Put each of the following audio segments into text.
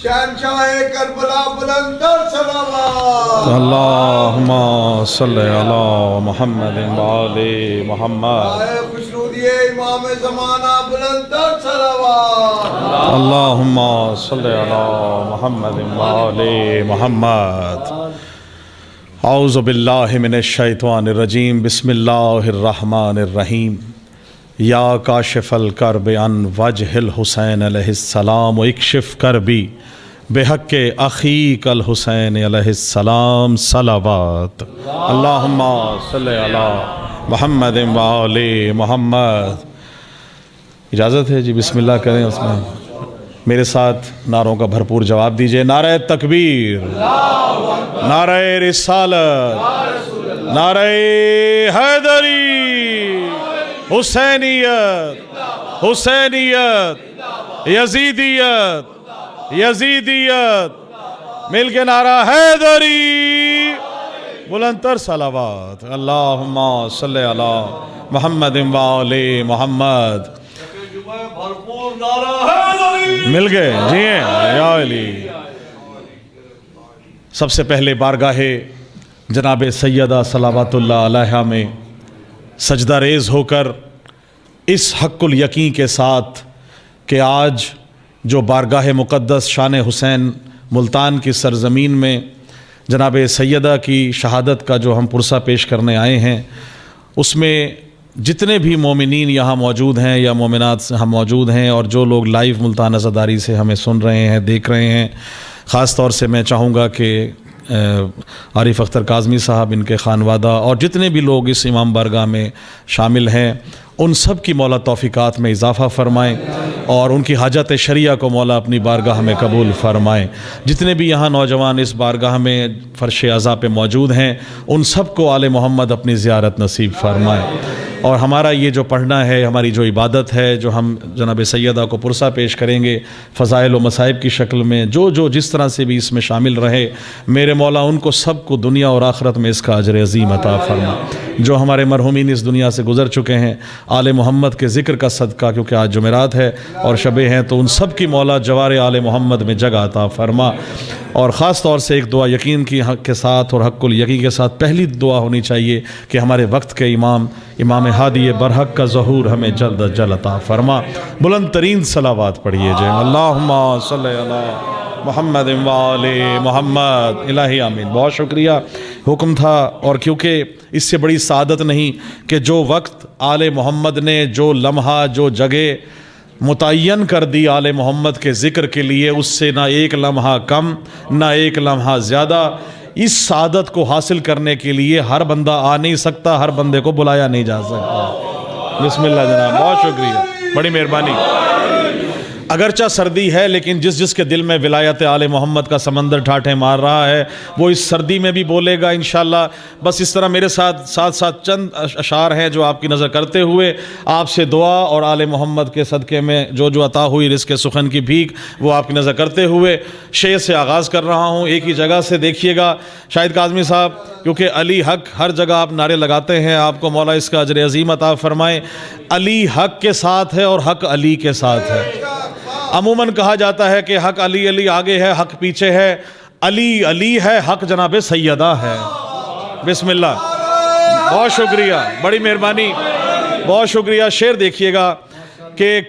شہنشاہ کربلا بلندر صلوات اللہم صلی علی محمد وآل محمد خوشنودی امام زمانہ بلندر صلوات اللہم صلی علی محمد وآل محمد اعوذ باللہ من الشیطان الرجیم بسم اللہ الرحمن الرحیم یا کاشف الکرب عن وجہ الحسین علیہ السلام واکشف کربی بحق اخیک الحسین علیہ السلام صلوات اللہم صلی علی محمد وآل محمد۔ اجازت ہے جی بسم اللہ کریں اس میں میرے ساتھ نعروں کا بھرپور جواب دیجئے۔ نعرہ تکبیر، نعرہ رسالت، نعرہ حیدری، حسینیت، حسینیت، یزیدیت، یزیدیت، مل کے نعرہ حیدری، بلندتر صلوات۔ اللہم صلی علی محمد وآل محمد۔ مل گئے جی یا علی۔ سب سے پہلے بارگاہ جناب سیدہ صلوات اللہ علیہا میں سجدہ ریز ہو کر اس حق الیقین کے ساتھ کہ آج جو بارگاہ مقدس شان حسین ملتان کی سرزمین میں جناب سیدہ کی شہادت کا جو ہم پرسہ پیش کرنے آئے ہیں، اس میں جتنے بھی مومنین یہاں موجود ہیں یا مومنات ہم موجود ہیں، اور جو لوگ لائیو ملتان عزاداری سے ہمیں سن رہے ہیں، دیکھ رہے ہیں، خاص طور سے میں چاہوں گا کہ عارف اختر کاظمی صاحب، ان کے خانوادہ اور جتنے بھی لوگ اس امام بارگاہ میں شامل ہیں، ان سب کی مولا توفیقات میں اضافہ فرمائیں اور ان کی حاجت شریعہ کو مولا اپنی بارگاہ میں قبول فرمائیں۔ جتنے بھی یہاں نوجوان اس بارگاہ میں فرش عزا پہ موجود ہیں، ان سب کو آل محمد اپنی زیارت نصیب فرمائیں۔ اور ہمارا یہ جو پڑھنا ہے، ہماری جو عبادت ہے، جو ہم جناب سیدہ کو پرسہ پیش کریں گے فضائل و مصائب کی شکل میں، جو جس طرح سے بھی اس میں شامل رہے، میرے مولا ان کو سب کو دنیا اور آخرت میں اس کا اجر عظیم عطا فرما۔ جو ہمارے مرحومین اس دنیا سے گزر چکے ہیں، آل محمد کے ذکر کا صدقہ، کیونکہ آج جمعرات ہے اور شبیں ہیں، تو ان سب کی مولا جوار آل محمد میں جگہ عطا فرما۔ اور خاص طور سے ایک دعا یقین کی حق کے ساتھ اور حق الیقین کے ساتھ پہلی دعا ہونی چاہیے کہ ہمارے وقت کے امام ہادی برحق کا ظہور ہمیں جلد از جلد عطا فرما۔ بلند ترین صلوات پڑھیے جائیں۔ اللہم صلی علی محمد وآل محمد۔ الہی آمین۔ بہت شکریہ۔ حکم تھا، اور کیونکہ اس سے بڑی سعادت نہیں کہ جو وقت آل محمد نے، جو لمحہ، جو جگہ متعین کر دی آل محمد کے ذکر کے لیے، اس سے نہ ایک لمحہ کم نہ ایک لمحہ زیادہ۔ اس سعادت کو حاصل کرنے کے لیے ہر بندہ آ نہیں سکتا، ہر بندے کو بلایا نہیں جا سکتا۔ بسم اللہ جناب، بہت شکریہ، بڑی مہربانی۔ اگرچہ سردی ہے، لیکن جس کے دل میں ولایت آل محمد کا سمندر ٹھاٹھیں مار رہا ہے، وہ اس سردی میں بھی بولے گا انشاءاللہ۔ بس اس طرح میرے ساتھ چند اشعار ہیں جو آپ کی نظر کرتے ہوئے آپ سے دعا اور آل محمد کے صدقے میں جو عطا ہوئی رزق سخن کی بھیک، وہ آپ کی نظر کرتے ہوئے شعر سے آغاز کر رہا ہوں۔ ایک ہی جگہ سے دیکھیے گا شاہد کاظمی صاحب، کیونکہ علی حق ہر جگہ آپ نعرے لگاتے ہیں، آپ کو مولا اس کا اجر عظیم عطا فرمائے۔ علی حق کے ساتھ ہے اور حق علی کے ساتھ ہے۔ عموماً کہا جاتا ہے کہ حق علی علی آگے ہے، حق پیچھے ہے۔ علی علی ہے، حق جناب سیدہ ہے۔ بسم اللہ، بہت شکریہ، بڑی مہربانی، بہت شکریہ۔ شعر دیکھیے گا کہ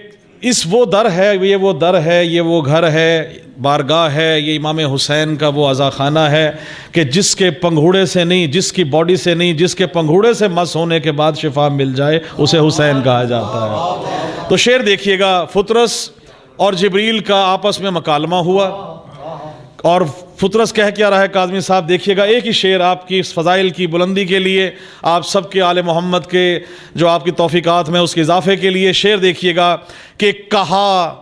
وہ در ہے، یہ وہ در ہے، یہ وہ گھر ہے، بارگاہ ہے، یہ امام حسین کا وہ عزا خانہ ہے کہ جس کے پنگھوڑے سے نہیں، جس کی باڈی سے نہیں، جس کے پنگھوڑے سے مس ہونے کے بعد شفا مل جائے، اسے حسین کہا جاتا ہے۔ تو شعر دیکھیے گا، فطرس اور جبریل کا آپس میں مکالمہ ہوا، اور فطرس کہہ کیا رہا ہے کاظمی صاحب، دیکھیے گا ایک ہی شعر آپ کی اس فضائل کی بلندی کے لیے، آپ سب کے آل محمد کے جو آپ کی توفیقات میں اس کے اضافے کے لیے شعر دیکھیے گا کہ کہا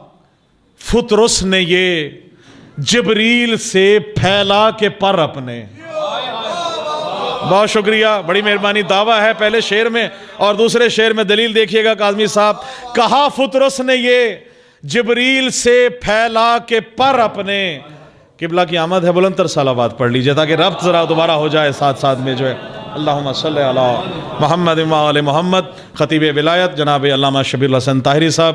فطرس نے یہ جبریل سے پھیلا کے پر اپنے۔ بہت شکریہ، بڑی مہربانی۔ دعویٰ ہے پہلے شعر میں، اور دوسرے شعر میں دلیل دیکھیے گا کاظمی صاحب۔ کہا فطرس نے یہ جبریل سے پھیلا کے پر اپنے۔ قبلہ کی آمد ہے، بلند تر صلوات پڑھ لیجئے تاکہ ربط ذرا دوبارہ ہو جائے ساتھ میں جو ہے۔ اللہم صلی علی محمد وآل محمد۔ خطیب ولایت جناب علامہ شبیر الحسن طاہری صاحب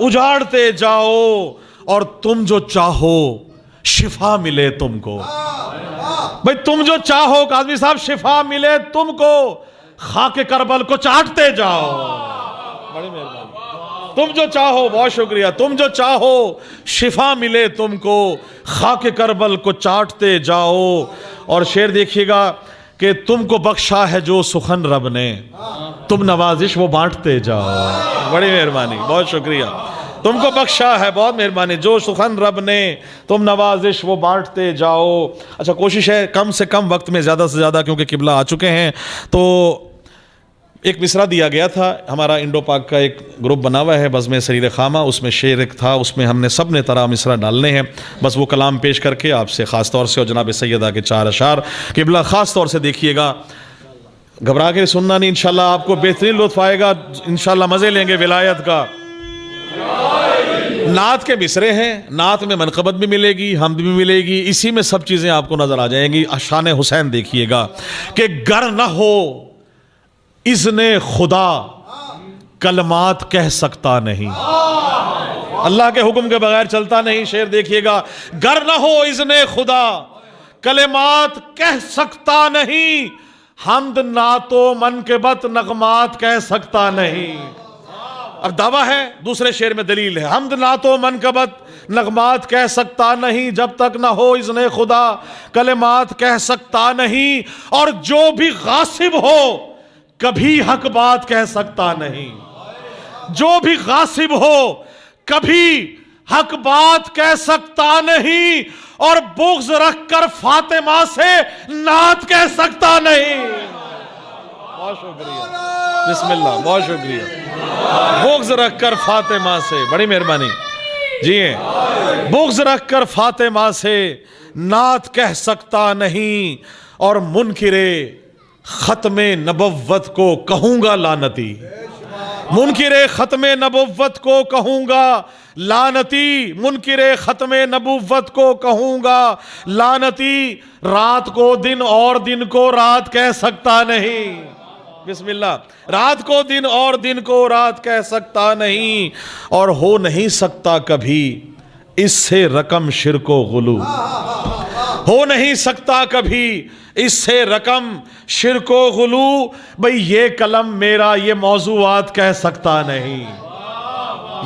اجاڑتے جاؤ اور تم جو چاہو شفا ملے تم کو. بھئی تم جو چاہو قاضی صاحب شفا ملے تم کو, خاک کربل کو چاٹتے جاؤ. بڑی مہربانی. تم جو چاہو, بہت شکریہ, تم جو چاہو شفا ملے تم کو, خاک کربل کو چاٹتے جاؤ. اور شعر دیکھیے گا کہ تم کو بخشا ہے جو سخن رب نے, تم نوازش وہ بانٹتے جاؤ. بڑی مہربانی, بہت شکریہ. تم کو بخشا ہے, بہت مہربانی, جو سخن رب نے, تم نوازش وہ بانٹتے جاؤ. اچھا کوشش ہے کم سے کم وقت میں زیادہ سے زیادہ, کیونکہ قبلہ آ چکے ہیں, تو ایک مصرع دیا گیا تھا. ہمارا انڈو پاک کا ایک گروپ بنا ہوا ہے بزم سریر خامہ, اس میں شعر ایک تھا, اس میں ہم نے سب نے طرح مصرع ڈالنے ہیں. بس وہ کلام پیش کر کے آپ سے خاص طور سے, اور جناب سیدہ کے 4 اشعار قبلہ خاص طور سے دیکھیے گا, گھبرا کے سننا نہیں, انشاءاللہ آپ کو بہترین لطف آئے گا, انشاءاللہ مزے لیں گے ولایت کا. نعت کے مصرے ہیں, نعت میں منقبت بھی ملے گی, حمد بھی ملے گی, اسی میں سب چیزیں آپ کو نظر آ جائیں گی. شان حسین دیکھیے گا کہ گر نہ ہو اذن خدا کلمات کہہ سکتا نہیں, اللہ کے حکم کے بغیر چلتا نہیں. شعر دیکھیے گا, گر نہ ہو اذن خدا کلمات کہہ سکتا نہیں, حمد نعت و منقبت نغمات کہہ سکتا نہیں. اب دعویٰ ہے, دوسرے شعر میں دلیل ہے, حمد نعت و منقبت نغمات کہہ سکتا نہیں, جب تک نہ ہو اذن خدا کلمات کہہ سکتا نہیں. اور جو بھی غاصب ہو کبھی حق بات کہہ سکتا نہیں, جو بھی غاصب ہو کبھی حق بات کہہ سکتا نہیں, اور بغض رکھ کر فاطمہ سے نعت کہہ سکتا نہیں. بہت شکریہ, بسم اللہ, بہت شکریہ. بغض رکھ کر فاطمہ سے, بڑی مہربانی جی ہیں, بغض رکھ کر فاطمہ سے نعت کہہ سکتا نہیں, اور منکرے ختم نبوت کو کہوں گا لعنتی, منکر ختم نبوت کو کہوں گا لعنتی, منکر ختم نبوت کو کہوں گا لعنتی. رات کو دن اور دن کو رات کہہ سکتا نہیں, بسم اللہ, رات کو دن اور دن کو رات کہہ سکتا نہیں, اور ہو نہیں سکتا کبھی اس سے رقم شرک و غلو, ہو نہیں سکتا کبھی اس سے رقم شرک و غلو. بھئی یہ قلم میرا یہ موضوعات کہہ سکتا نہیں,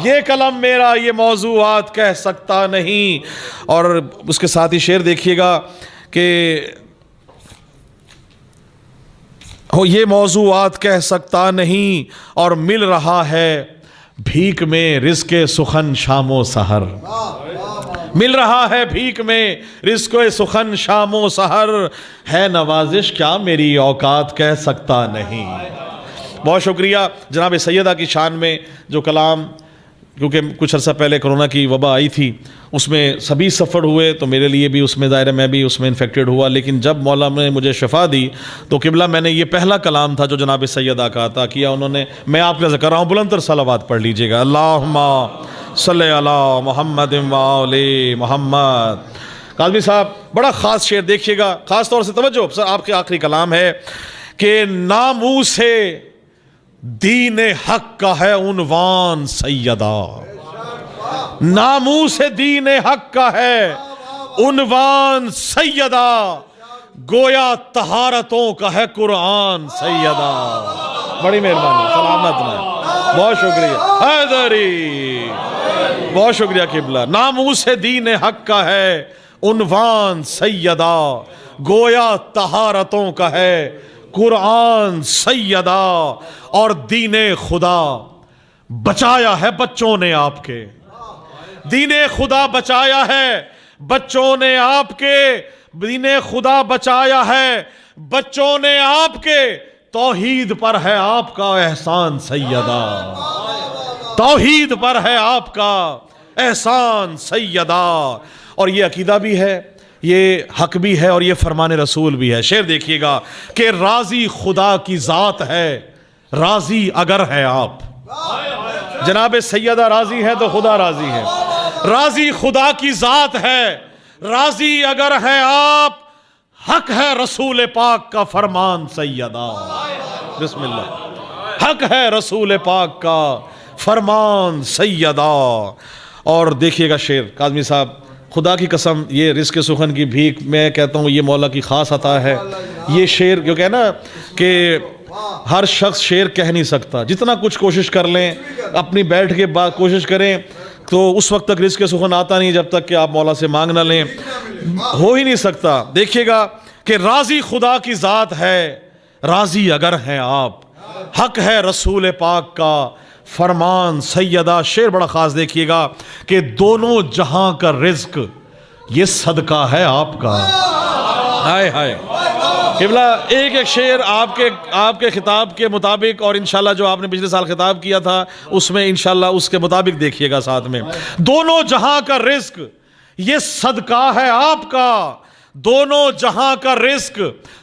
یہ قلم میرا یہ موضوعات کہہ سکتا نہیں. اور اس کے ساتھ ہی شعر دیکھیے گا کہ یہ موضوعات کہہ سکتا نہیں, اور مل رہا ہے بھیک میں رزق سخن شام و سحر, مل رہا ہے بھیک میں رزق سخن شام و سحر, ہے نوازش کیا میری اوقات کہہ سکتا نہیں. بہت شکریہ. جناب سیدہ کی شان میں جو کلام, کیونکہ کچھ عرصہ پہلے کرونا کی وبا آئی تھی, اس میں سبھی سفر ہوئے, تو میرے لیے بھی اس میں ظاہر ہے میں بھی اس میں انفیکٹڈ ہوا, لیکن جب مولا نے مجھے شفا دی تو قبلہ میں نے یہ پہلا کلام تھا جو جناب سیدہ کا عطا کیا انہوں نے, میں آپ کا ذکر رہا ہوں, بلند تر صلوات پڑھ لیجئے گا. اللہم صلی علی محمد و آل محمد. قاضی صاحب بڑا خاص شعر دیکھیے گا, خاص طور سے توجہ, سر آپ کے آخری کلام ہے کہ ناموس دین حق کا ہے عنوان سیدہ, ناموس دین حق کا ہے عنوان سیدہ, گویا طہارتوں کا ہے قرآن سیدہ. بڑی مہربانی, سلامت میں, بہت شکریہ حیدری, بہت شکریہ قبلہ. ناموس دین حق کا ہے عنوان سیدہ, گویا طہارتوں کا ہے قرآن سیدہ, اور دین خدا بچایا ہے بچوں نے آپ کے, دین خدا بچایا ہے بچوں نے آپ کے, دین خدا بچایا ہے بچوں نے آپ کے, توحید پر ہے آپ کا احسان سیدہ, توحید پر ہے آپ کا احسان سیدہ. اور یہ عقیدہ بھی ہے, یہ حق بھی ہے, اور یہ فرمان رسول بھی ہے. شعر دیکھیے گا کہ راضی خدا کی ذات ہے, راضی اگر ہے آپ, جناب سیدہ راضی ہے تو خدا راضی ہے, راضی خدا کی ذات ہے, راضی اگر ہے آپ, حق ہے رسول پاک کا فرمان سیدہ. بسم اللہ, حق ہے رسول پاک کا فرمان سیدا. اور دیکھیے گا شعر کاظمی صاحب، خدا کی قسم یہ رزق سخن کی بھیک میں کہتا ہوں یہ مولا کی خاص عطا ہے. یہ شعر کیونکہ ہے نا کہ ہر شخص شعر کہہ نہیں سکتا، جتنا کچھ کوشش کر لیں اپنی بیٹھ کے بعد کوشش کریں تو اس وقت تک رزق سخن آتا نہیں جب تک کہ آپ مولا سے مانگ نہ لیں، ہو ہی نہیں سکتا. دیکھیے گا کہ راضی خدا کی ذات ہے، راضی اگر ہیں آپ، حق ہے رسول پاک کا فرمان سیدہ. شعر بڑا خاص دیکھیے گا کہ دونوں جہاں کا رزق یہ صدقہ ہے آپ کا. ہائے ہائے قبلہ، ایک ایک شعر آپ کے خطاب کے مطابق، اور انشاءاللہ جو آپ نے پچھلے سال خطاب کیا تھا اس میں انشاءاللہ اس کے مطابق دیکھیے گا ساتھ میں. دونوں جہاں کا رزق یہ صدقہ ہے آپ کا، دونوں جہاں کا رزق،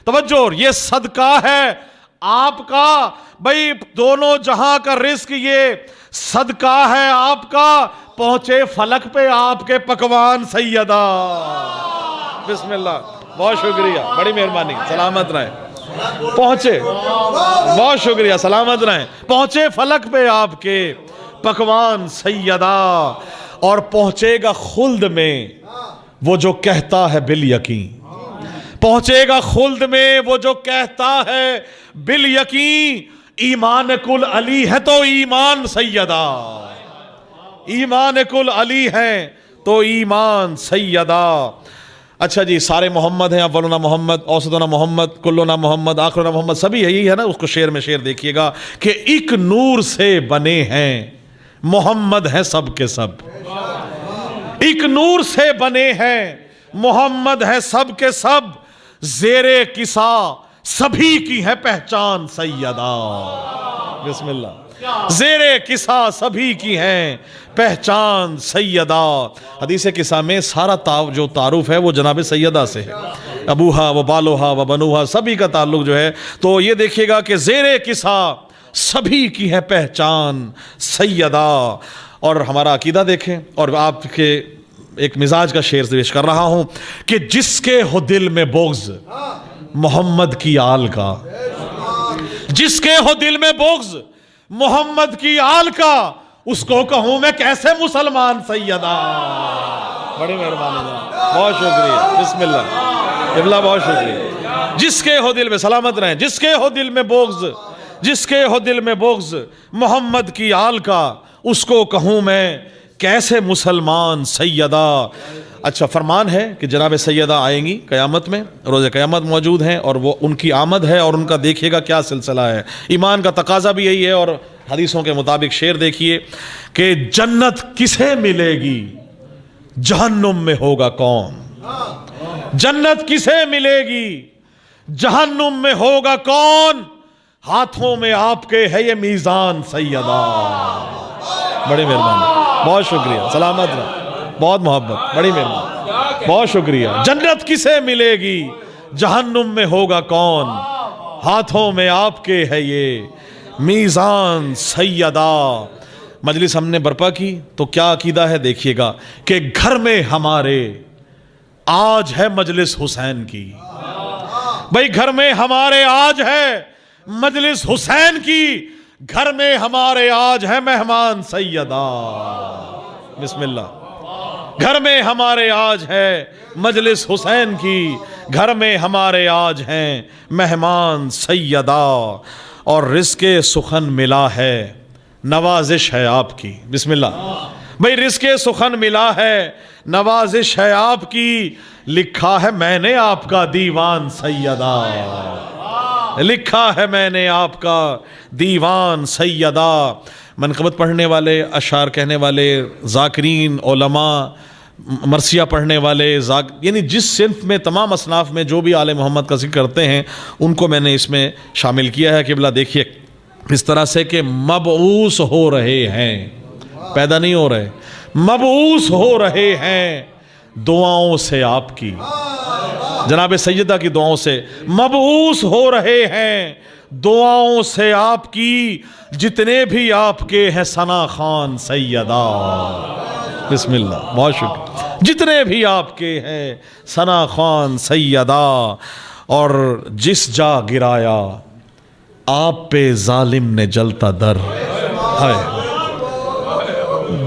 توجہ، یہ صدقہ ہے آپ کا. بھئی دونوں جہاں کا رزق یہ صدقہ ہے آپ کا، پہنچے فلک پہ آپ کے پکوان سیدہ. بسم اللہ، بہت شکریہ، بڑی مہربانی، سلامت رہیں. پہنچے، بہت شکریہ، سلامت رہیں. پہنچے فلک پہ آپ کے پکوان سیدہ، اور پہنچے گا خلد میں وہ جو کہتا ہے بالیقین. پہنچے گا خلد میں وہ جو کہتا ہے بالیقین. ایمان کل علی ہے تو ایمان سیدہ، ایمان کل علی ہے تو ایمان سیدہ. اچھا جی، سارے محمد ہیں، اولنا محمد، اوسطنا محمد، کلنا محمد، آخرنا محمد، سبھی یہی ہے نا. اس کو شعر میں شعر دیکھیے گا کہ ایک نور سے بنے ہیں محمد ہیں سب کے سب. ایک نور سے بنے ہیں محمد ہیں سب کے سب، زیر کسا سبھی کی ہے پہچان سیدہ. بسم اللہ، زیر کسا سبھی کی ہیں پہچان سیدہ. حدیث کسا میں سارا جو تعارف ہے وہ جناب سیدہ سے ہے، ابوہا و بالوہا و بنوہا، سبھی کا تعلق جو ہے. تو یہ دیکھیے گا کہ زیر کسا سبھی کی ہے پہچان سیدہ. اور ہمارا عقیدہ دیکھیں، اور آپ کے ایک مزاج کا شعر پیش کر رہا ہوں کہ جس کے ہو دل میں بغض محمد کی آل کا، جس کے ہو دل میں بغض محمد کی آل کا، اس کو کہوں میں کیسے مسلمان سیدہ. بڑی مہربانی، بہت شکریہ، بسم اللہ قبلہ، بہت شکریہ. جس کے ہو دل میں، سلامت رہیں، جس کے ہو دل میں بغض، جس کے ہو دل میں بغض محمد کی آل کا، اس کو کہوں میں کیسے مسلمان سیدہ. اچھا، فرمان ہے کہ جناب سیدہ آئیں گی قیامت میں، روز قیامت موجود ہیں، اور وہ ان کی آمد ہے، اور ان کا دیکھیے گا کیا سلسلہ ہے. ایمان کا تقاضا بھی یہی ہے، اور حدیثوں کے مطابق شعر دیکھیے کہ جنت کسے ملے گی جہنم میں ہوگا کون. جنت کسے ملے گی جہنم میں ہوگا کون، ہاتھوں میں آپ کے ہے یہ میزان سیدہ. بڑی مہربانی، بہت شکریہ، سلامت رہا، بہت محبت، بڑی مہربانی، بہت شکریہ. جنت کسے ملے گی جہنم میں ہوگا کون، ہاتھوں میں آپ کے ہے یہ میزان سیدہ. مجلس ہم نے برپا کی تو کیا عقیدہ ہے دیکھیے گا کہ گھر میں ہمارے آج ہے مجلس حسین کی. بھئی گھر میں ہمارے آج ہے مجلس حسین کی، گھر میں ہمارے آج ہے مہمان سیدہ. بسم اللہ، گھر میں ہمارے آج ہے مجلس حسین کی، گھر میں ہمارے آج ہیں مہمان سیدہ. اور رزق سخن ملا ہے نوازش ہے آپ کی. بسم اللہ، بھئی رزق سخن ملا ہے نوازش ہے آپ کی، لکھا ہے میں نے آپ کا دیوان سیدہ، لکھا ہے میں نے آپ کا دیوان سیدہ. منقبت پڑھنے والے، اشعار کہنے والے، ذاکرین، علماء، مرثیہ پڑھنے والے، یعنی جس صنف میں تمام اصناف میں جو بھی آل محمد کا ذکر کرتے ہیں ان کو میں نے اس میں شامل کیا ہے. قبلہ دیکھیے اس طرح سے کہ مبعوث ہو رہے ہیں، پیدا نہیں ہو رہے، مبعوث ہو رہے ہیں دعاؤں سے آپ کی، جناب سیدہ کی دعاؤں سے مبعوث ہو رہے ہیں دعاؤں سے آپ کی، جتنے بھی آپ کے ہیں ثنا خان سیدہ. بسم اللہ، بہت شکریہ. جتنے بھی آپ کے ہیں ثنا خان سیدہ. اور جس جا گرایا آپ پہ ظالم نے جلتا در،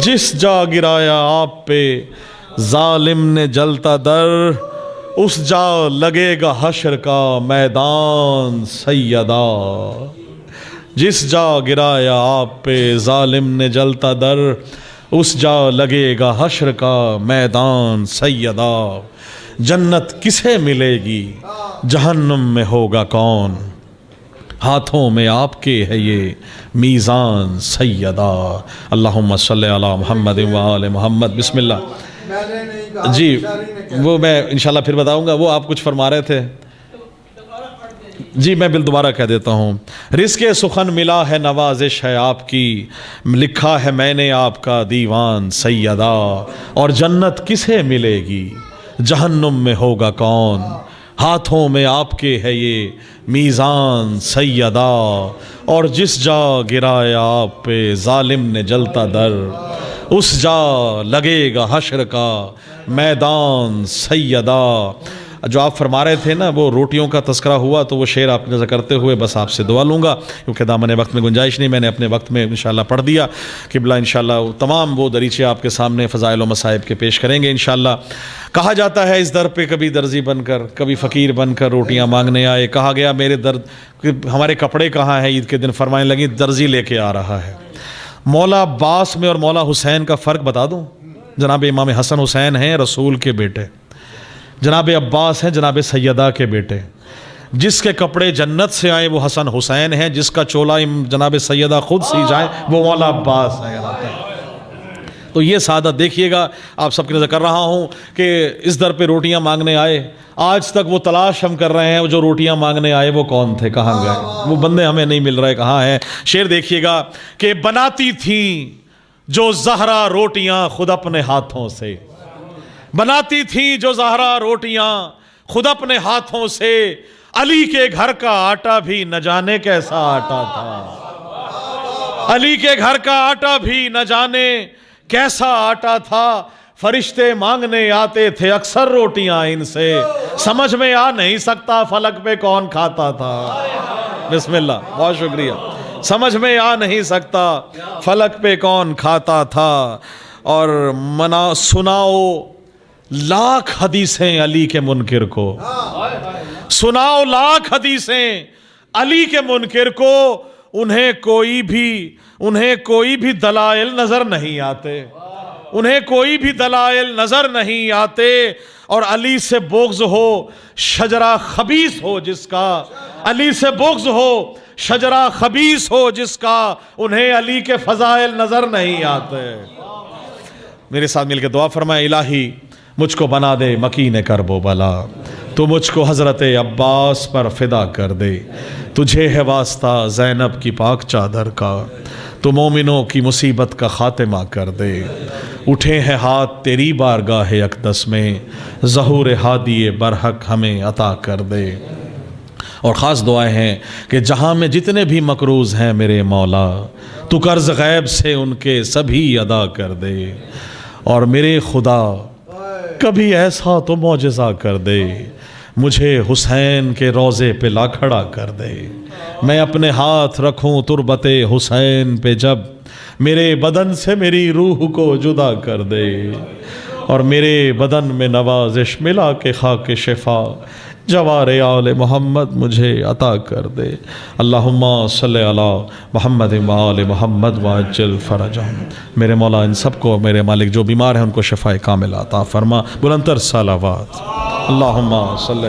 جس جا گرایا آپ پہ ظالم نے جلتا در، اس جا لگے گا حشر کا میدان سیدا۔ جس جا گرایا آپ پہ ظالم نے جلتا در، اس جا لگے گا حشر کا میدان سیدا۔ جنت کسے ملے گی جہنم میں ہوگا کون، ہاتھوں میں آپ کے ہے یہ میزان سیدا۔ اللہم صلی علی محمد و آل محمد۔ بسم اللہ۔ میں نے نہیں کہا، جی شاعری نے کہا۔ وہ میں انشاءاللہ پھر بتاؤں گا، وہ آپ کچھ فرما رہے تھے۔ جی میں دوبارہ کہہ دیتا ہوں۔ رزق سخن ملا ہے نوازش ہے آپ کی، لکھا ہے میں نے آپ کا دیوان سیدا۔ اور جنت کسے ملے گی جہنم میں ہوگا کون، ہاتھوں میں آپ کے ہے یہ میزان سیدا۔ اور جس جا گرایا آپ پہ ظالم نے جلتا در، اس جا لگے گا حشر کا میدان سیدا۔ جو آپ فرما رہے تھے نا، وہ روٹیوں کا تذکرہ ہوا، تو وہ شعر آپ نظر کرتے ہوئے بس آپ سے دعا لوں گا، کیونکہ دامن وقت میں گنجائش نہیں، میں نے اپنے وقت میں انشاءاللہ پڑھ دیا۔ قبلہ انشاءاللہ تمام وہ دریچے آپ کے سامنے فضائل و مصائب کے پیش کریں گے انشاءاللہ۔ کہا جاتا ہے اس در پہ کبھی درزی بن کر، کبھی فقیر بن کر روٹیاں مانگنے آئے۔ کہا گیا میرے ہمارے کپڑے کہاں ہیں عید کے دن، فرمانے لگی درزی لے کے آ رہا ہے۔ مولا عباس میں اور مولا حسین کا فرق بتا دوں؟ جناب امام حسن حسین ہیں رسول کے بیٹے، جناب عباس ہیں جناب سیدہ کے بیٹے۔ جس کے کپڑے جنت سے آئے وہ حسن حسین ہیں، جس کا چولا جناب سیدہ خود سی جائے وہ مولا عباس ہے۔ تو یہ سعادت دیکھیے گا، آپ سب کی نظر کر رہا ہوں کہ اس در پہ روٹیاں مانگنے آئے، آج تک وہ تلاش ہم کر رہے ہیں، وہ جو روٹیاں مانگنے آئے وہ کون تھے، کہاں گئے، وہ بندے ہمیں نہیں مل رہے، کہاں ہیں۔ شعر دیکھیے گا کہ بناتی تھیں جو زہرا روٹیاں خود اپنے ہاتھوں سے، بناتی تھیں جو زہرا روٹیاں خود اپنے ہاتھوں سے، علی کے گھر کا آٹا بھی نہ جانے کیسا آٹا تھا، علی کے گھر کا آٹا بھی نہ جانے کیسا آٹا تھا، فرشتے مانگنے آتے تھے اکثر روٹیاں ان سے، سمجھ میں آ نہیں سکتا فلک پہ کون کھاتا تھا۔ بسم اللہ، بہت شکریہ۔ سمجھ میں آ نہیں سکتا فلک پہ کون کھاتا تھا۔ اور سناؤ لاکھ حدیثیں علی کے منکر کو، سناؤ لاکھ حدیثیں علی کے منکر کو، انہیں کوئی بھی دلائل نظر نہیں آتے، انہیں کوئی بھی دلائل نظر نہیں آتے۔ اور علی سے بغض ہو شجرہ خبیث ہو جس کا، علی سے بغض ہو شجرہ خبیث ہو جس کا، انہیں علی کے فضائل نظر نہیں آتے۔ میرے ساتھ مل کے دعا فرمائے، الہی مجھ کو بنا دے مکین کرب و بلا، تو مجھ کو حضرت عباس پر فدا کر دے، تجھے ہے واسطہ زینب کی پاک چادر کا، تو مومنوں کی مصیبت کا خاتمہ کر دے، اٹھے ہیں ہاتھ تیری بارگاہ اقدس میں، ظہور ہادی برحق ہمیں عطا کر دے۔ اور خاص دعائیں ہیں کہ جہاں میں جتنے بھی مقروض ہیں میرے مولا، تو قرض غیب سے ان کے سبھی ادا کر دے، اور میرے خدا کبھی ایسا تو معجزہ کر دے، مجھے حسین کے روضے پہ لا کھڑا کر دے، میں اپنے ہاتھ رکھوں تربت حسین پہ جب، میرے بدن سے میری روح کو جدا کر دے، اور میرے بدن میں نوازش ملا کے خاک شفا جوار آل محمد مجھے عطا کر دے۔ اللہم صلی علی محمد و آل محمد وعجل فرجہم۔ میرے مولا ان سب کو، میرے مالک جو بیمار ہیں ان کو شفاء کامل عطا فرما۔ بلندتر صلوات۔ اللہم صلی